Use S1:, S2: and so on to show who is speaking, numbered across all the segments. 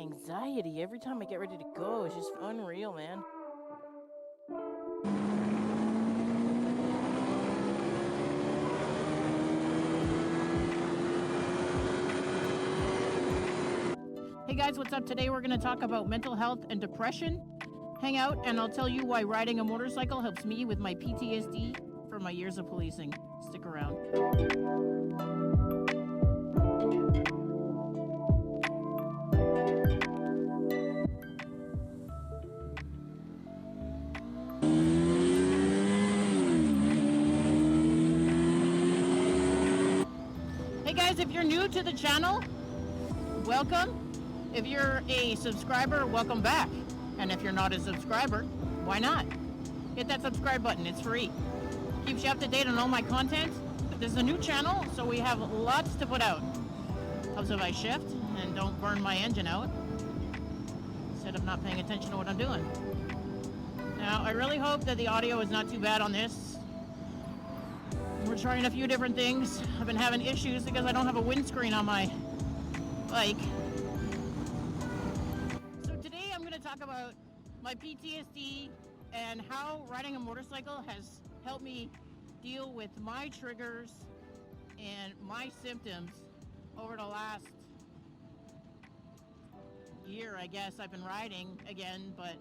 S1: anxiety every time I get ready to go. It's just unreal, man. Hey guys, what's up? Today we're going to talk about mental health and depression. Hang out and I'll tell you why riding a motorcycle helps me with my PTSD from my years of policing. Stick around. Hey guys, if you're new to the channel, welcome. If you're a subscriber, welcome back. And if you're not a subscriber, why not? Hit that subscribe button, it's free. Keeps you up to date on all my content. This is a new channel, so we have lots to put out. Helps if I shift and don't burn my engine out, instead of not paying attention to what I'm doing. Now, I really hope that the audio is not too bad on this. We're trying a few different things. I've been having issues because I don't have a windscreen on my bike. Talk about my PTSD and how riding a motorcycle has helped me deal with my triggers and my symptoms over the last year. I guess I've been riding again, but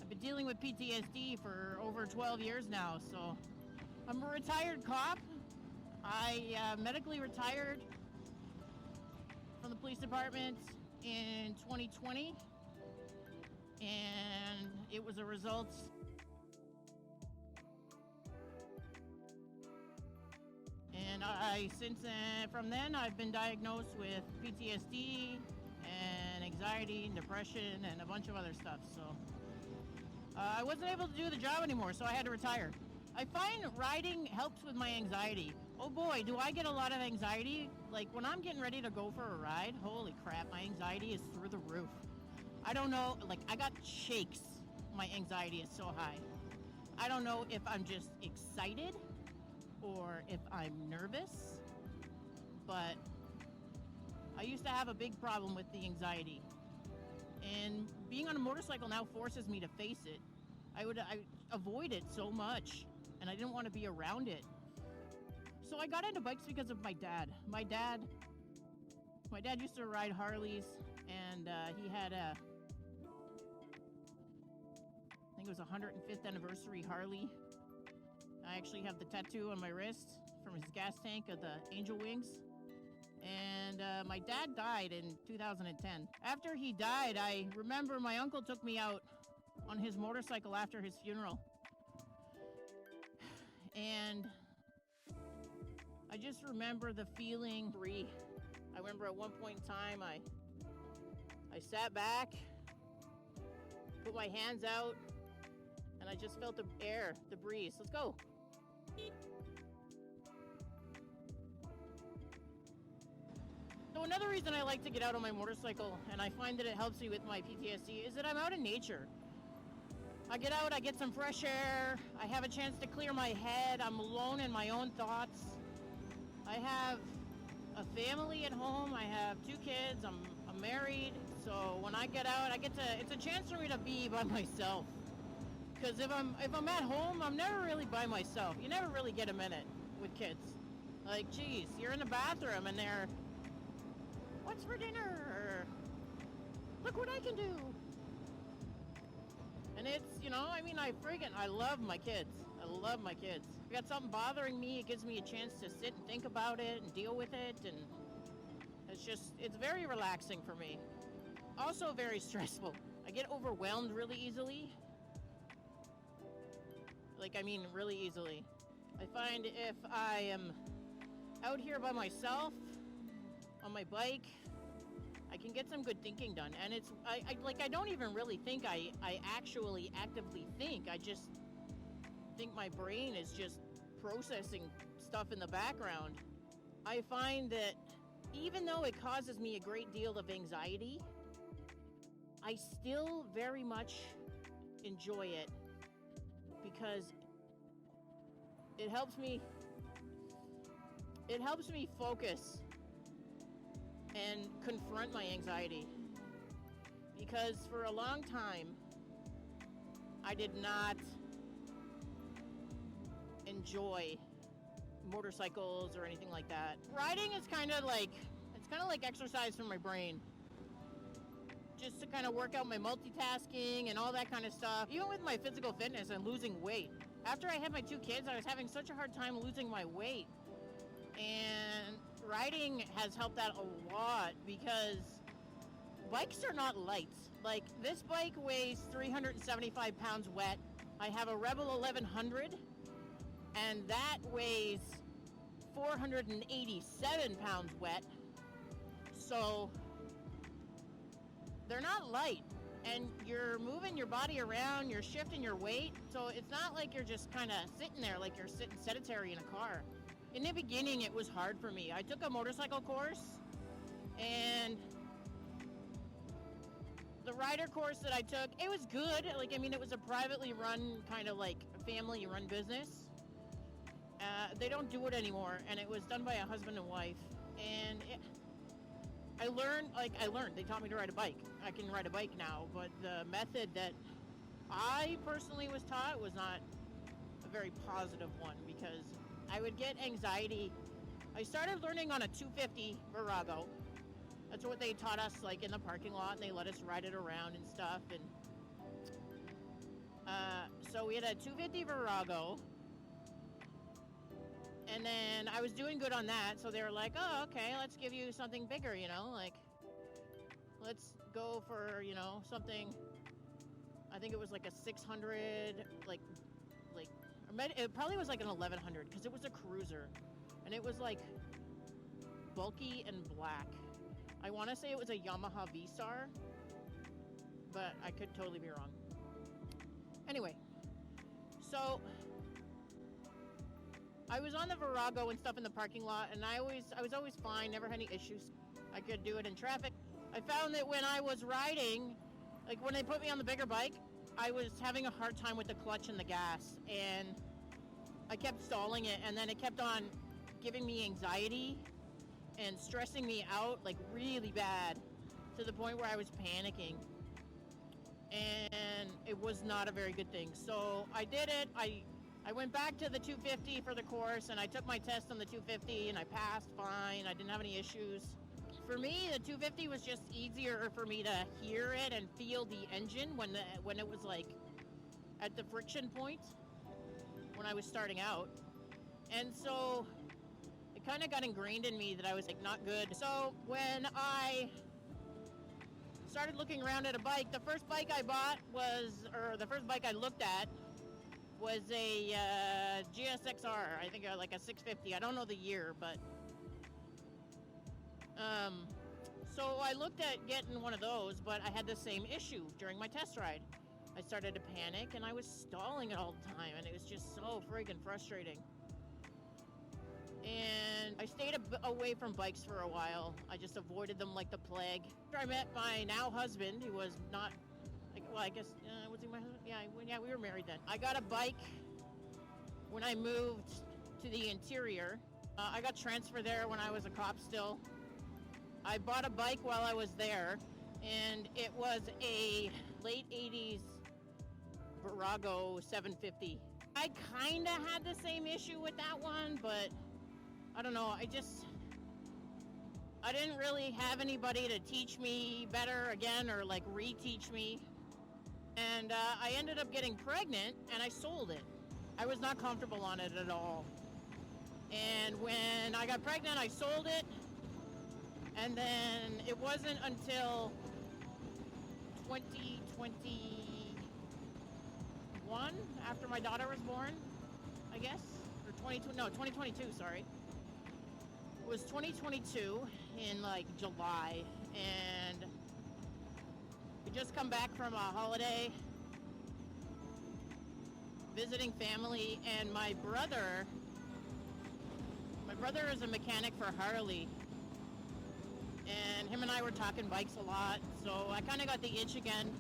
S1: I've been dealing with PTSD for over 12 years now. So I'm a retired cop. I medically retired from the police department in 2020. And it was a result and from then I've been diagnosed with PTSD and anxiety and depression and a bunch of other stuff. So I wasn't able to do the job anymore, so I had to retire. I find riding helps with my anxiety. Oh boy, do I get a lot of anxiety. Like when I'm getting ready to go for a ride, holy crap, my anxiety is through the roof. I don't know, like I got shakes. My anxiety is so high. I don't know if I'm just excited or if I'm nervous, but I used to have a big problem with the anxiety. And being on a motorcycle now forces me to face it. I avoid it so much, and I didn't want to be around it. So I got into bikes because of my dad. My dad used to ride Harleys, and he had I think it was a 105th anniversary Harley. I actually have the tattoo on my wrist from his gas tank of the angel wings. And my dad died in 2010. After he died, I remember my uncle took me out on his motorcycle after his funeral. And I just remember the feeling free. I remember at one point in time, I sat back, put my hands out, and I just felt the air, the breeze. Let's go. So another reason I like to get out on my motorcycle, and I find that it helps me with my PTSD, is that I'm out in nature. I get out, I get some fresh air, I have a chance to clear my head, I'm alone in my own thoughts. I have a family at home, I have 2 kids, I'm married, so when I get out, it's a chance for me to be by myself. Because if I'm at home, I'm never really by myself. You never really get a minute with kids. Like, geez, you're in the bathroom and they're, what's for dinner? Or, look what I can do. And it's, I love my kids. I love my kids. If I got something bothering me, it gives me a chance to sit and think about it and deal with it. And it's very relaxing for me. Also very stressful. I get overwhelmed really easily. Really easily. I find if I am out here by myself on my bike, I can get some good thinking done. And I don't even really think I actually actively think. I just think my brain is just processing stuff in the background. I find that even though it causes me a great deal of anxiety, I still very much enjoy it because it helps me focus and confront my anxiety. because for a long time, I did not enjoy motorcycles or anything like that. Riding is kind of like exercise for my brain. Just to kind of work out my multitasking and all that kind of stuff. Even with my physical fitness and losing weight. After I had my 2 kids, I was having such a hard time losing my weight. And riding has helped that a lot because bikes are not light. Like, this bike weighs 375 pounds wet. I have a Rebel 1100, and that weighs 487 pounds wet. So they're not light, and you're moving your body around, you're shifting your weight, so it's not like you're just kind of sitting there like you're sitting sedentary in a car. In the beginning, it was hard for me. I took a motorcycle course, and the rider course that I took, it was good. Like, I mean, it was a privately run, kind of like a family-run business. They don't do it anymore, and it was done by a husband and wife, and I learned. They taught me to ride a bike. I can ride a bike now, but the method that I personally was taught was not a very positive one because I would get anxiety. I started learning on a 250 Virago. That's what they taught us, like, in the parking lot, and they let us ride it around and stuff. And so we had a 250 Virago, and then I was doing good on that, so they were like, oh, okay, let's give you something bigger, you know, like, let's go for, you know, something. I think it was like a 600, it probably was like an 1100, because it was a cruiser, and it was like bulky and black. I want to say it was a Yamaha V-Star, but I could totally be wrong. Anyway, so I was on the Virago and stuff in the parking lot, and I was always fine, never had any issues. I could do it in traffic. I found that when I was riding, like when they put me on the bigger bike, I was having a hard time with the clutch and the gas, and I kept stalling it, and then it kept on giving me anxiety and stressing me out like really bad to the point where I was panicking, and it was not a very good thing. So I did it. I went back to the 250 for the course, and I took my test on the 250, and I passed fine. I didn't have any issues. For me, the 250 was just easier for me to hear it and feel the engine when it was like at the friction point when I was starting out. And so it kind of got ingrained in me that I was like not good. So when I started looking around at a bike, the first bike I looked at was a GSXR, I think like a 650. I don't know the year, but so I looked at getting one of those, but I had the same issue during my test ride. I started to panic, and I was stalling it all the time, and it was just so friggin' frustrating. And I stayed away from bikes for a while. I just avoided them like the plague. After I met my now husband, who was not, like, well, I guess, was he my husband? Yeah, we were married then. I got a bike when I moved to the interior. I got transferred there when I was a cop still. I bought a bike while I was there, and it was a late 80s Virago 750. I kind of had the same issue with that one, but I don't know, I didn't really have anybody to teach me better again or like reteach me. And I ended up getting pregnant, and I sold it. I was not comfortable on it at all. And when I got pregnant, I sold it. And then it wasn't until 2021, after my daughter was born, I guess, or 2022, sorry. It was 2022 in like July, and we just come back from a holiday, visiting family, and my brother is a mechanic for Harley, and him and I were talking bikes a lot, so I kind of got the itch again.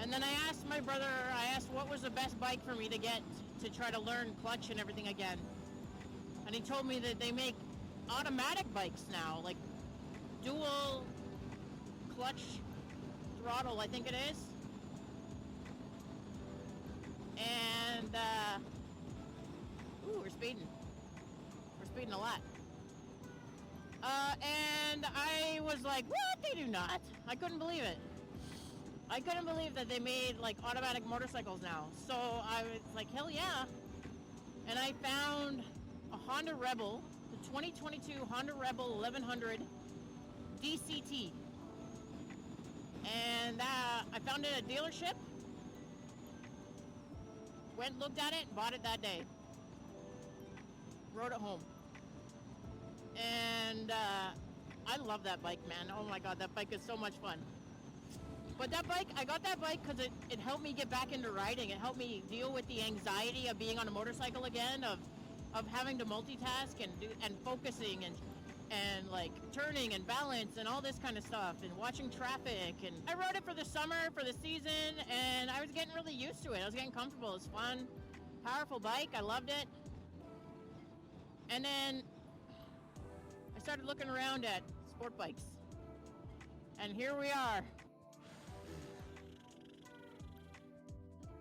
S1: And then I asked my brother, what was the best bike for me to get to try to learn clutch and everything again. And he told me that they make automatic bikes now, like dual clutch Throttle, I think it is. And, ooh, we're speeding. We're speeding a lot. And I was like, what? They do not. I couldn't believe it. I couldn't believe that they made, like, automatic motorcycles now. So I was like, hell yeah. And I found a Honda Rebel, the 2022 Honda Rebel 1100 DCT. And I found it at a dealership. Went, looked at it, bought it that day. Rode it home. And I love that bike, man. Oh my god, that bike is so much fun. But that bike, I got that bike because it helped me get back into riding. It helped me deal with the anxiety of being on a motorcycle again, of having to multitask and focusing and like turning and balance and all this kind of stuff and watching traffic. And I rode it for the summer, for the season, and I was getting really used to it. I was getting comfortable. It was fun, powerful bike. I loved it. And then I started looking around at sport bikes. And here we are.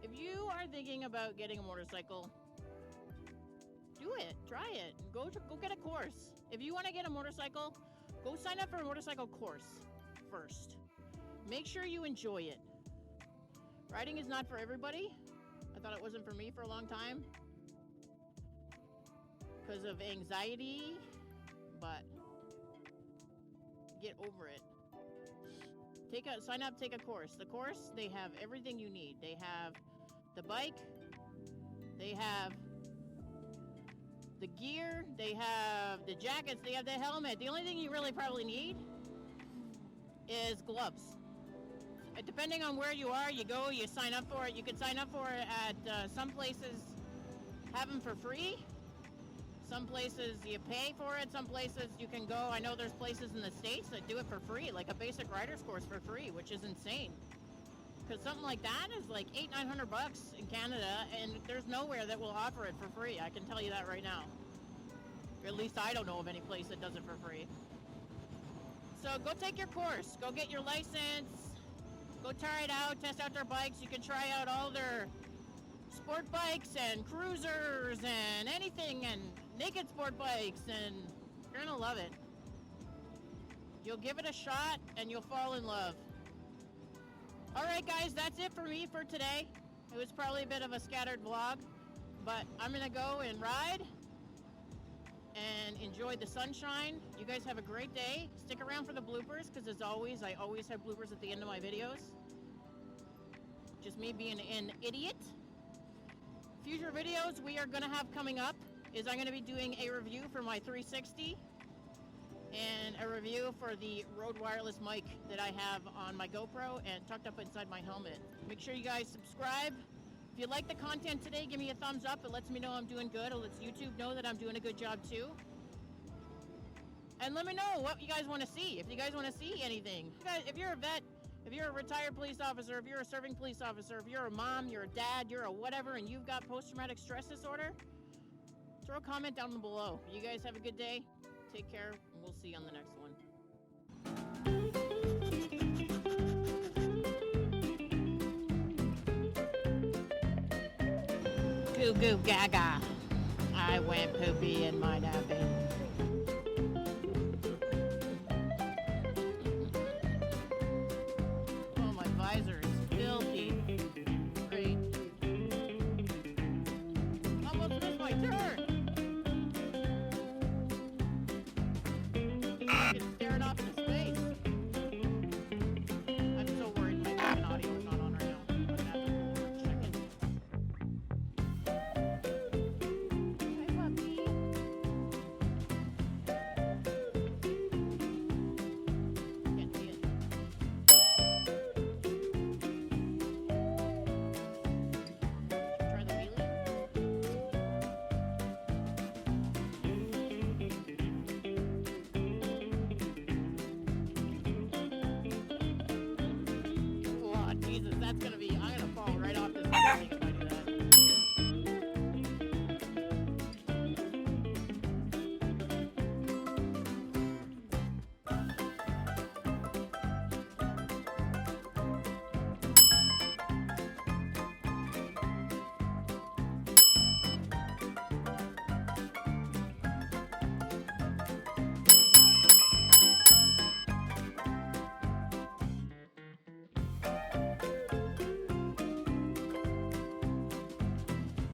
S1: If you are thinking about getting a motorcycle, do it. Try it. Go get a course. If you want to get a motorcycle, go sign up for a motorcycle course first. Make sure you enjoy it. Riding is not for everybody. I thought it wasn't for me for a long time because of anxiety, but get over it. Sign up, take a course. The course, they have everything you need. They have the bike, they have the gear, they have the jackets, they have the helmet. The only thing you really probably need is gloves. Depending on where you are, you go, you sign up for it. You can sign up for it at some places, have them for free. Some places you pay for it. Some places you can go. I know there's places in the States that do it for free, like a basic rider's course for free, which is insane. Because something like that is like $800-900 in Canada, and there's nowhere that will offer it for free. I can tell you that right now. Or at least I don't know of any place that does it for free. So go take your course. Go get your license. Go try it out. Test out their bikes. You can try out all their sport bikes and cruisers and anything, and naked sport bikes, and you're gonna love it. You'll give it a shot and you'll fall in love. Alright guys, that's it for me for today. It was probably a bit of a scattered vlog, but I'm gonna go and ride and enjoy the sunshine. You guys have a great day. Stick around for the bloopers, because as always, I always have bloopers at the end of my videos. Just me being an idiot. Future videos we are gonna have coming up is I'm gonna be doing a review for my 360 and a review for the Rode wireless mic that I have on my GoPro and tucked up inside my helmet. Make sure you guys subscribe. If you like the content today, give me a thumbs up. It lets me know I'm doing good. It lets YouTube know that I'm doing a good job too. And let me know what you guys want to see. If you guys want to see anything. If you're a vet, if you're a retired police officer, if you're a serving police officer, if you're a mom, you're a dad, you're a whatever, and you've got post-traumatic stress disorder, throw a comment down below. You guys have a good day. Take care, and we'll see you on the next one. Goo goo gaga. I went poopy in my nappy. Oh, my visor is filthy. Great. Almost missed my turn. It's staring off into space. I'm so worried my fucking audio is not on right now. I'm gonna have to go over and check it. Hi, puppy. Can't see it. Try the wheelie. Oh, Jesus, that's gonna be